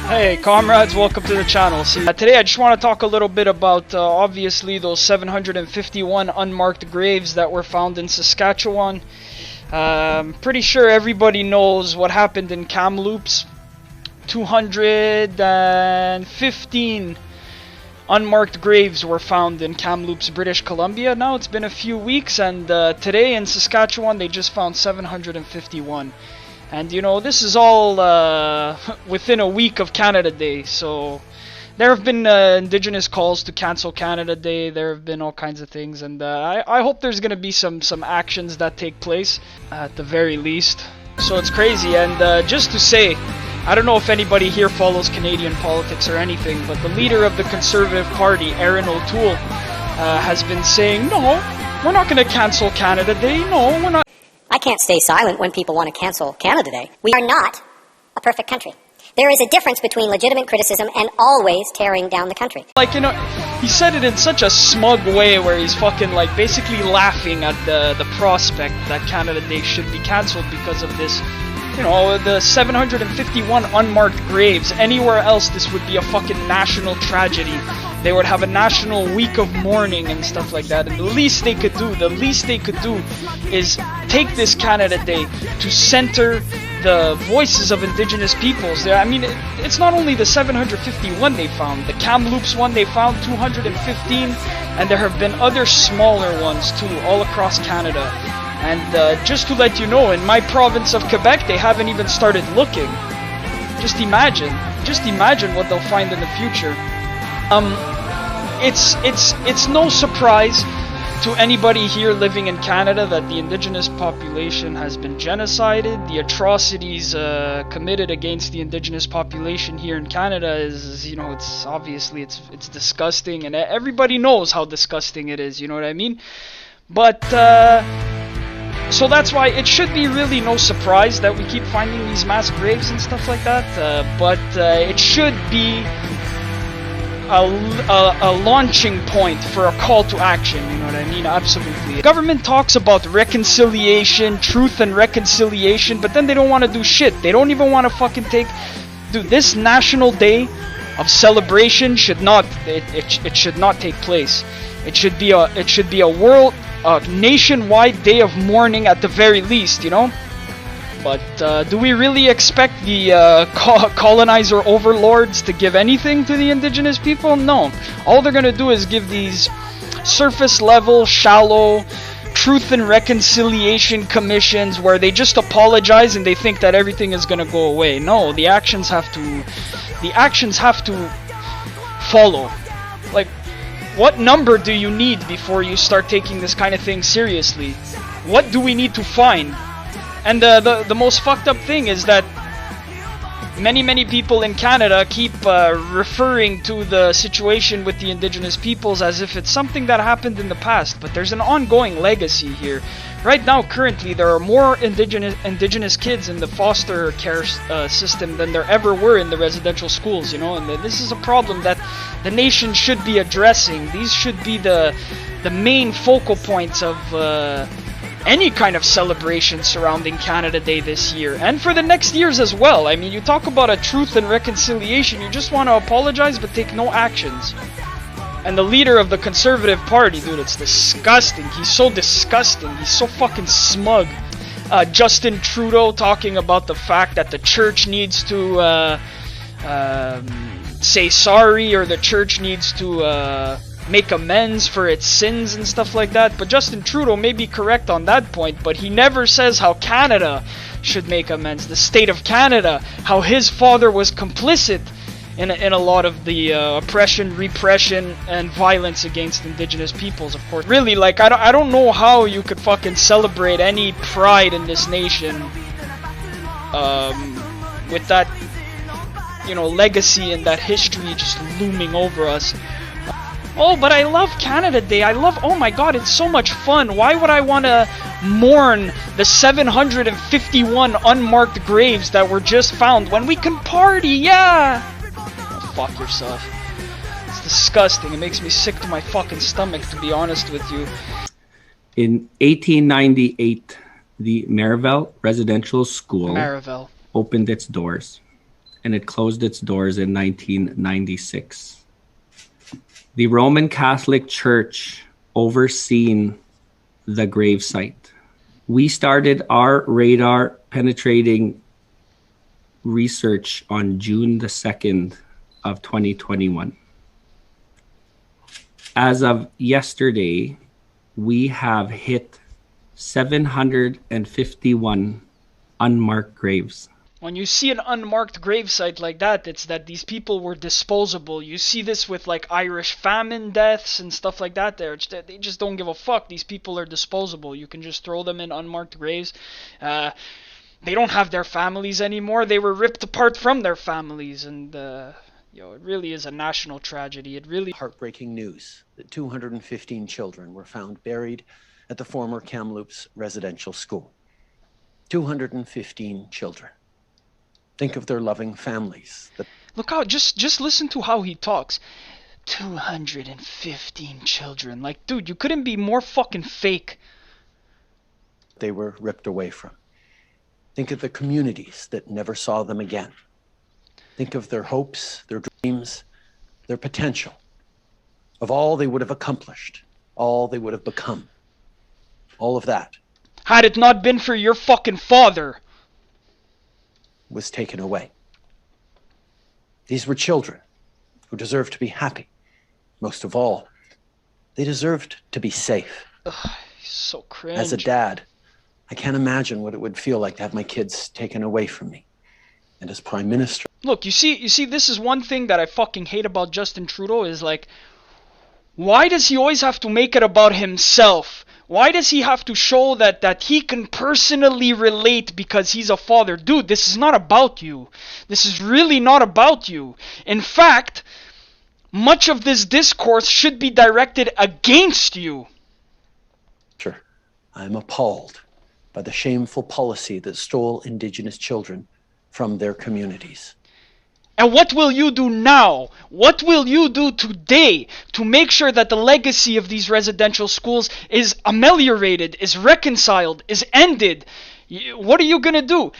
Hey comrades, welcome to the channel. Today I just want to talk a little bit about obviously those 751 unmarked graves that were found in Saskatchewan. Pretty sure everybody knows what happened in Kamloops. 215 unmarked graves were found in Kamloops, British Columbia. Now it's been a few weeks, and today in Saskatchewan they just found 751. And you know, this is all within a week of Canada Day, so there have been Indigenous calls to cancel Canada Day. There have been all kinds of things, and I hope there's going to be some actions that take place at the very least. So it's crazy, and just to say, I don't know if anybody here follows Canadian politics or anything, but the leader of the Conservative Party, Erin O'Toole, has been saying, no, we're not going to cancel Canada Day, no, we're not. I can't stay silent when people want to cancel Canada Day. We are not a perfect country. There is a difference between legitimate criticism and always tearing down the country. Like, you know, he said it in such a smug way where he's fucking, like, basically laughing at the prospect that Canada Day should be cancelled because of this. You know, the 751 unmarked graves. Anywhere else, this would be a fucking national tragedy. They would have a national week of mourning and stuff like that. And the least they could do is take this Canada Day to center the voices of Indigenous peoples. I mean, it's not only the 751 they found. The Kamloops one, they found 215. And there have been other smaller ones too, all across Canada. And just to let you know, in my province of Quebec, they haven't even started looking. Just imagine what they'll find in the future. It's no surprise to anybody here living in Canada that the Indigenous population has been genocided. The atrocities committed against the Indigenous population here in Canada is, you know, it's obviously it's disgusting, and everybody knows how disgusting it is. You know what I mean? But so that's why it should be really no surprise that we keep finding these mass graves and stuff like that. But it should be a launching point for a call to action, you know what I mean? Absolutely. The government talks about reconciliation, truth and reconciliation, but then they don't want to do shit. They don't even want to fucking take... Dude, this national day of celebration should not... It should not take place. It should be a nationwide day of mourning at the very least, you know? But do we really expect the colonizer overlords to give anything to the Indigenous people? No. All they're gonna do is give these surface level, shallow truth and reconciliation commissions where they just apologize and they think that everything is gonna go away. No, the actions have to follow. Like, what number do you need before you start taking this kind of thing seriously? What do we need to find? And the most fucked up thing is that many people in Canada keep referring to the situation with the Indigenous peoples as if it's something that happened in the past, but there's an ongoing legacy here. Right now, currently, there are more indigenous kids in the foster care system than there ever were in the residential schools, you know, and this is a problem that the nation should be addressing. These should be the main focal points of any kind of celebration surrounding Canada Day this year, and for the next years as well. I mean, you talk about a truth and reconciliation, you just want to apologize but take no actions. And the leader of the Conservative Party, dude, it's disgusting. He's so disgusting. He's so fucking smug. Justin Trudeau talking about the fact that the church needs to say sorry, or the church needs to make amends for its sins and stuff like that. But Justin Trudeau may be correct on that point, but he never says how Canada should make amends. The state of Canada, how his father was complicit in a lot of the oppression, repression, and violence against Indigenous peoples, of course. Really, like, I don't know how you could fucking celebrate any pride in this nation with that, you know, legacy and that history just looming over us. Oh, but I love Canada Day. Oh my god, it's so much fun. Why would I want to mourn the 751 unmarked graves that were just found when we can party? Yeah! Oh, fuck yourself. It's disgusting. It makes me sick to my fucking stomach, to be honest with you. In 1898, the Marieville Residential School opened its doors. and it closed its doors in 1996. The Roman Catholic Church overseen the grave site. We started our radar penetrating research on June the 2nd of 2021. As of yesterday, we have hit 751 unmarked graves. When you see an unmarked gravesite like that, it's that these people were disposable. You see this with like Irish famine deaths and stuff like that. They just don't give a fuck. These people are disposable. You can just throw them in unmarked graves. They don't have their families anymore. They were ripped apart from their families, and it really is a national tragedy. It really heartbreaking news that 215 children were found buried at the former Kamloops residential school. 215 children. Think of their loving families. Look how, just listen to how he talks. 215 children. Like, dude, you couldn't be more fucking fake. They were ripped away from. Think of the communities that never saw them again. Think of their hopes, their dreams, their potential, of all they would have accomplished, all they would have become. All of that. Had it not been for your fucking father, was taken away. These were children who deserved to be happy. Most of all, they deserved to be safe. Ugh, so cringe. As a dad, I can't imagine what it would feel like to have my kids taken away from me. And as Prime Minister... Look, you see, this is one thing that I fucking hate about Justin Trudeau is like, why does he always have to make it about himself? Why does he have to show that he can personally relate because he's a father? Dude, this is not about you. This is really not about you. In fact, much of this discourse should be directed against you. Sure, I'm appalled by the shameful policy that stole Indigenous children from their communities. And what will you do now? What will you do today to make sure that the legacy of these residential schools is ameliorated, is reconciled, is ended? What are you gonna do?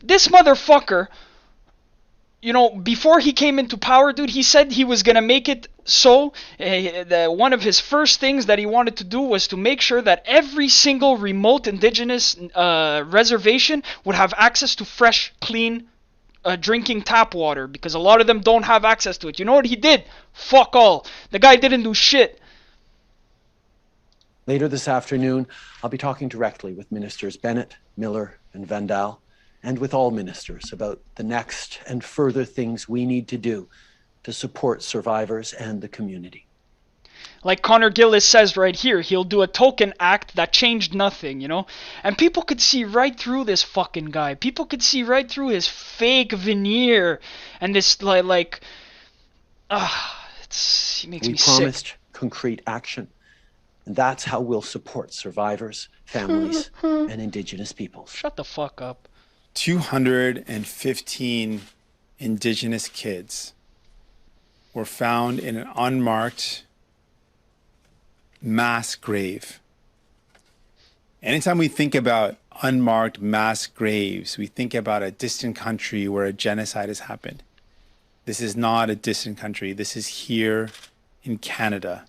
This motherfucker, before he came into power, dude, he said he was gonna make it so one of his first things that he wanted to do was to make sure that every single remote Indigenous reservation would have access to fresh, clean drinking tap water, because a lot of them don't have access to it. You know what he did? Fuck all. The guy didn't do shit. Later this afternoon, I'll be talking directly with Ministers Bennett, Miller, and Vandal, and with all ministers about the next and further things we need to do to support survivors and the community. Like Connor Gillis says right here, he'll do a token act that changed nothing, And people could see right through this fucking guy. People could see right through his fake veneer and this he makes me sick. We promised concrete action, and that's how we'll support survivors, families, and Indigenous peoples. Shut the fuck up. 215 Indigenous kids were found in an unmarked mass grave. Anytime we think about unmarked mass graves, we think about a distant country where a genocide has happened. This is not a distant country. This is here in Canada.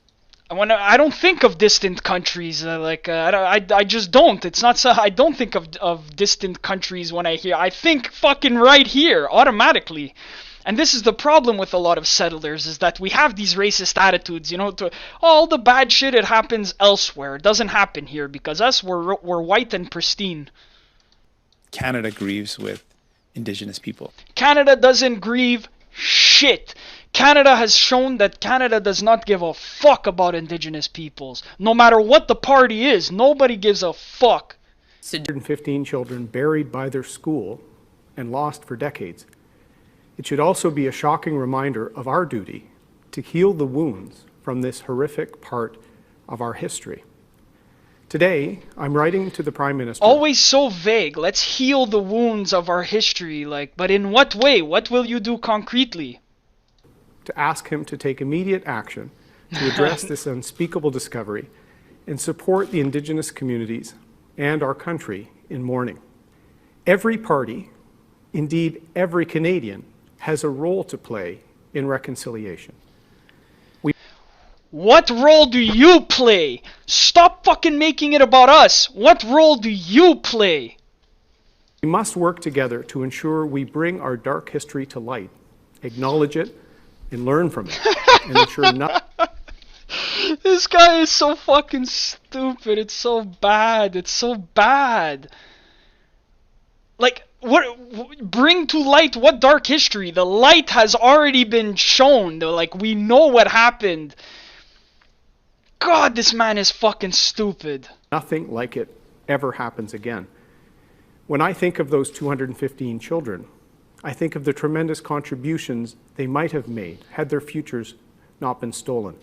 I don't think of distant countries. I just don't. It's not so. I don't think of distant countries when I hear. I think fucking right here automatically. And this is the problem with a lot of settlers, is that we have these racist attitudes, to all the bad shit, it happens elsewhere. It doesn't happen here because we're white and pristine. Canada grieves with Indigenous people. Canada doesn't grieve shit. Canada has shown that Canada does not give a fuck about Indigenous peoples. No matter what the party is, nobody gives a fuck. 115 children buried by their school and lost for decades. It should also be a shocking reminder of our duty to heal the wounds from this horrific part of our history. Today, I'm writing to the Prime Minister. Always so vague. Let's heal the wounds of our history. But in what way? What will you do concretely? To ask him to take immediate action to address this unspeakable discovery and support the Indigenous communities and our country in mourning. Every party, indeed every Canadian, has a role to play in reconciliation. What role do you play? Stop fucking making it about us. What role do you play? We must work together to ensure we bring our dark history to light, acknowledge it, and learn from it, and ensure nothing. This guy is so fucking stupid. It's so bad. It's so bad. Like, bring to light what dark history? The light has already been shown. Like, we know what happened. God, this man is fucking stupid. Nothing like it ever happens again. When I think of those 215 children, I think of the tremendous contributions they might have made had their futures not been stolen.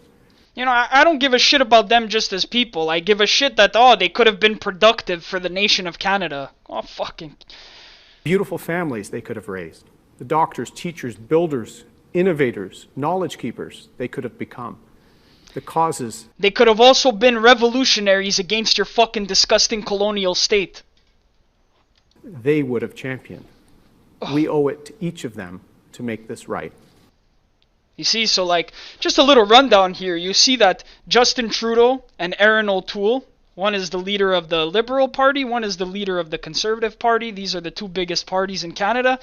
You know, I don't give a shit about them just as people. I give a shit that, they could have been productive for the nation of Canada. Oh, fucking... Beautiful families they could have raised. The doctors, teachers, builders, innovators, knowledge keepers they could have become. The causes... They could have also been revolutionaries against your fucking disgusting colonial state. They would have championed. We owe it to each of them to make this right. You see, so like, just a little rundown here. You see that Justin Trudeau and Erin O'Toole, one is the leader of the Liberal Party, one is the leader of the Conservative Party. These are the two biggest parties in Canada.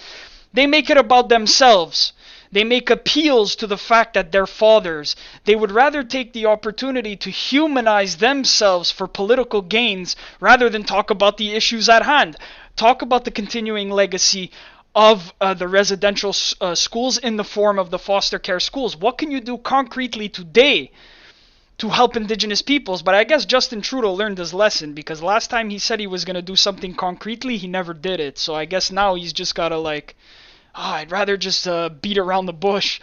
They make it about themselves. They make appeals to the fact that they're fathers. They would rather take the opportunity to humanize themselves for political gains rather than talk about the issues at hand. Talk about the continuing legacy of the residential schools in the form of the foster care schools. What can you do concretely today to help Indigenous peoples? But I guess Justin Trudeau learned his lesson, because last time he said he was going to do something concretely, he never did it. So I guess now he's just got to like, I'd rather just beat around the bush.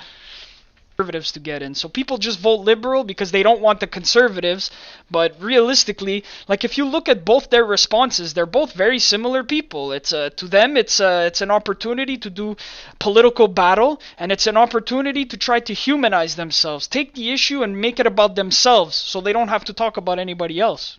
Conservatives to get in. So people just vote Liberal because they don't want the Conservatives. But realistically, like if you look at both their responses, they're both very similar people. It's to them, it's an opportunity to do political battle, and it's an opportunity to try to humanize themselves. Take the issue and make it about themselves, so they don't have to talk about anybody else.